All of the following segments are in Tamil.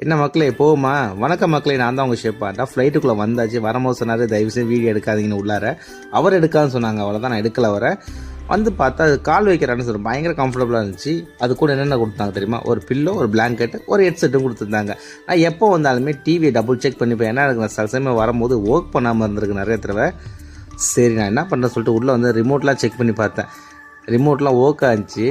என்ன மக்களே போமா வணக்கம் மக்களே, நான் தான் உங்கள் ஷேப்பாட்டா. ஃப்ளைட்டுக்குள்ளே வந்தாச்சு. வரும்போது சொன்னார் தயவுசெய்து வீடியோ எடுக்காதீங்கன்னு உள்ளார. அவர் எடுக்காதுன்னு சொன்னாங்க, அவ்வளோதான். நான் எடுக்கல. அவரை வந்து பார்த்தா அது கால் வைக்கிறான்னு சொல்லி பயங்கர கம்ஃபர்டபுளாக இருந்துச்சு. அது கூட என்னென்ன கொடுத்தாங்க தெரியுமா? ஒரு பில்லோ, ஒரு பிளாங்கெட், ஒரு ஹெட்செட்டும் கொடுத்துருந்தாங்க. நான் எப்போ வந்தாலுமே டிவியை டபுள் செக் பண்ணிப்பேன். ஏன்னா எனக்கு சில சமயம் வரும்போது ஒர்க் பண்ணாமல் இருந்திருக்கு நிறைய தடவை. சரி நான் என்ன பண்ணுறேன்னு சொல்லிட்டு உள்ளே வந்து ரிமோட்லாம் செக் பண்ணி பார்த்தேன். ரிமோட்லாம் ஒர்க் ஆச்சு.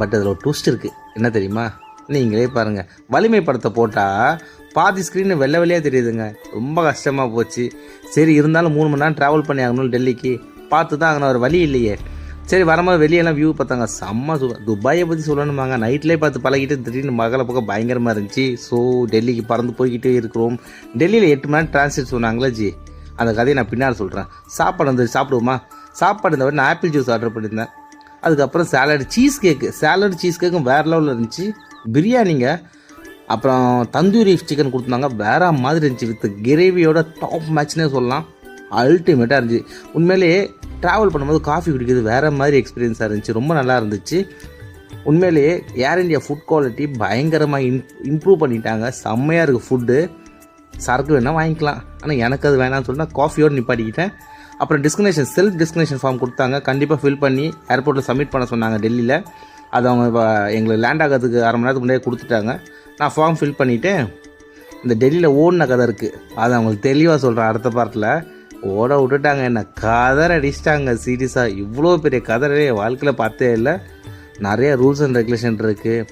பட் அதில் ஒரு ட்விஸ்ட் இருக்குது. என்ன தெரியுமா? நீங்களே பாருங்கள். வலிமை படத்தை போட்டால் பாதி ஸ்க்ரீனு வெள்ளை வெள்ளையாக தெரியுதுங்க. ரொம்ப கஷ்டமாக போச்சு. சரி இருந்தாலும் 3 மணி நேரம் ட்ராவல் பண்ணி ஆகணும் டெல்லிக்கு. பார்த்து தான் ஆகணும், ஒரு வழி இல்லையே. சரி வரும்போது வெளியெல்லாம் வியூ பார்த்தாங்க. செம்ம துபாயை பற்றி சொல்லணுமாங்க. நைட்லேயே பார்த்து பழகிட்டு திடீர்னு மகளை பக்கம் பயங்கரமாக இருந்துச்சு. ஸோ டெல்லிக்கு பறந்து போய்கிட்டே இருக்கிறோம். டெல்லியில் 8 மணி நேரம் டிரான்சிட் சொன்னாங்களே ஜி, அந்த கதையை நான் பின்னால் சொல்கிறேன். சாப்பாடு வந்து சாப்பிடுவோமா? சாப்பாடு இந்த மாதிரி நான் ஆப்பிள் ஜூஸ் ஆர்டர் பண்ணியிருந்தேன். அதுக்கப்புறம் சாலட் சீஸ் கேக்கும் வேறு லெவலில் இருந்துச்சு. பிரியாணிங்க, அப்புறம் தந்தூரி சிக்கன் கொடுத்துருந்தாங்க. வேறு மாதிரி இருந்துச்சு. வித் கிரேவியோட டாப் மேட்ச்னே சொல்லலாம். அல்டிமேட்டாக இருந்துச்சு. உண்மையிலேயே ட்ராவல் பண்ணும்போது காஃபி குடிக்கிறது வேறு மாதிரி எக்ஸ்பீரியன்ஸாக இருந்துச்சு. ரொம்ப நல்லா இருந்துச்சு. உண்மையிலேயே ஏர் இந்தியா ஃபுட் குவாலிட்டி பயங்கரமாக இம்ப்ரூவ் பண்ணிட்டாங்க. செம்மையாக இருக்குது ஃபுட்டு. சரக்கு வேணால் வாங்கிக்கலாம், ஆனால் எனக்கு அது வேணாம்னு சொல்லிட்டு நான் காஃபியோடு நிப்பாட்டிக்கிட்டேன். அப்புறம் செல்ஃப் டிஸ்கிரிமினேஷன் ஃபார்ம் கொடுத்தாங்க. கண்டிப்பாக ஃபில் பண்ணி ஏர்போர்ட்டில் சப்மிட் பண்ண சொன்னாங்க டெல்லியில். அது அவங்க எங்களுக்கு லேண்ட் ஆகிறதுக்கு 1/2 மணி நேரத்துக்கு முன்னாடியே கொடுத்துட்டாங்க. நான் ஃபார்ம் ஃபில் பண்ணிவிட்டு இந்த டெல்லியில் ஓடின கதை இருக்குது, அதை அவங்களுக்கு தெளிவாக சொல்கிறேன். அடுத்த பார்ட்டில் ஓட விட்டுட்டாங்க. என்ன கதரை அடிச்சிட்டாங்க சீரியஸாக. இவ்வளோ பெரிய கதரை வாழ்க்கையில் பார்த்தே இல்லை. நிறைய ரூல்ஸ் அண்ட் ரெகுலேஷன் இருக்குது.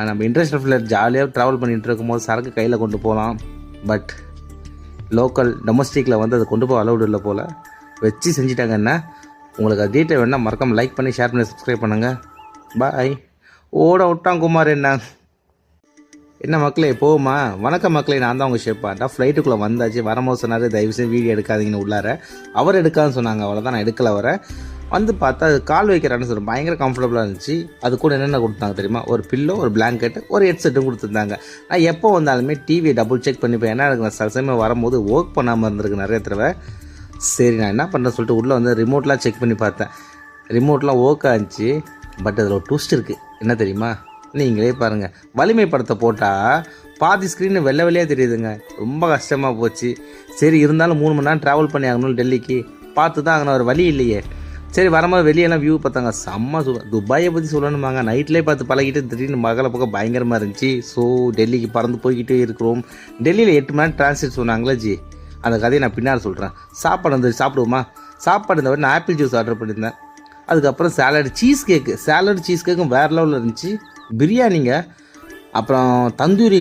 நம்ம இன்டர்நேஷ்னல் ஃப்ளைட் ஜாலியாக ட்ராவல் பண்ணிகிட்டு இருக்கும்போது சரக்கு கையில் கொண்டு போகலாம். பட் லோக்கல் டொமஸ்டிக்கில் வந்து அதை கொண்டு போக அலௌடு இல்லை போல். வச்சு செஞ்சுட்டாங்க. என்ன உங்களுக்கு அது டீட்டெயில் வேணால் மறக்காமல் லைக் பண்ணி ஷேர் பண்ணி சப்ஸ்கிரைப் பண்ணுங்கள். பாய். ஓட விட்டான் குமார். என்ன மக்களே போமா வணக்கம் மக்களே, நான் தான் உங்கள் ஷேப்பாட்டா. ஃப்ளைட்டுக்குள்ளே வந்தாச்சு. வரும்போது சொன்னார் தயவுசெய்து வீடியோ எடுக்காதீங்கன்னு உள்ளார. அவர் எடுக்காதுன்னு சொன்னாங்க, அவ்வளோதான். நான் எடுக்கல. அவரை வந்து பார்த்தா அது கால் வைக்கிறான்னு சொல்லி பயங்கர கம்ஃபர்டபுளாக இருந்துச்சு. அது கூட என்னென்ன கொடுத்தாங்க தெரியுமா? ஒரு பில்லோ, ஒரு பிளாங்கெட், ஒரு ஹெட்செட்டும் கொடுத்துருந்தாங்க. நான் எப்போ வந்தாலுமே டிவியை டபுள் செக் பண்ணிப்பேன். ஏன்னா எனக்கு சில சமயம் வரும்போது ஒர்க் பண்ணாமல் இருந்திருக்கு நிறைய தடவை. சரி நான் என்ன பண்ணுறேன்னு சொல்லிட்டு உள்ளே வந்து ரிமோட்லாம் செக் பண்ணி பார்த்தேன். ரிமோட்லாம் ஒர்க் ஆச்சு. பட் அதில் ஒரு ட்விஸ்ட் இருக்குது. என்ன தெரியுமா? நீங்களே பாருங்கள். வலிமை படத்தை போட்டால் பாதி ஸ்க்ரீனு வெள்ளை வெள்ளையாக தெரியுதுங்க. ரொம்ப கஷ்டமாக போச்சு. சரி இருந்தாலும் 3 மணி நேரம் ட்ராவல் பண்ணி ஆகணும் டெல்லிக்கு. பார்த்து தான் ஆகணும், ஒரு வழி இல்லையே. சரி வரும்போது வெளியெல்லாம் வியூ பார்த்தாங்க. செம்ம துபாயை பற்றி சொல்லணுமாங்க. நைட்லேயே பார்த்து பழகிட்டு திடீர்னு மகளை பக்கம் பயங்கரமாக இருந்துச்சு. ஸோ டெல்லிக்கு பறந்து போய்கிட்டே இருக்கிறோம். டெல்லியில் 8 மணி நேரம் டிரான்சிட் சொன்னாங்களே ஜி, அந்த கதையை நான் பின்னால் சொல்கிறேன். சாப்பாடு வந்து சாப்பிடுவோமா? சாப்பாடு இந்த மாதிரி நான் ஆப்பிள் ஜூஸ் ஆர்டர் பண்ணியிருந்தேன். அதுக்கப்புறம் சாலட் சீஸ் கேக்கும் வேறு லெவலில் இருந்துச்சு. பிரியாணிங்க, அப்புறம் தந்தூரி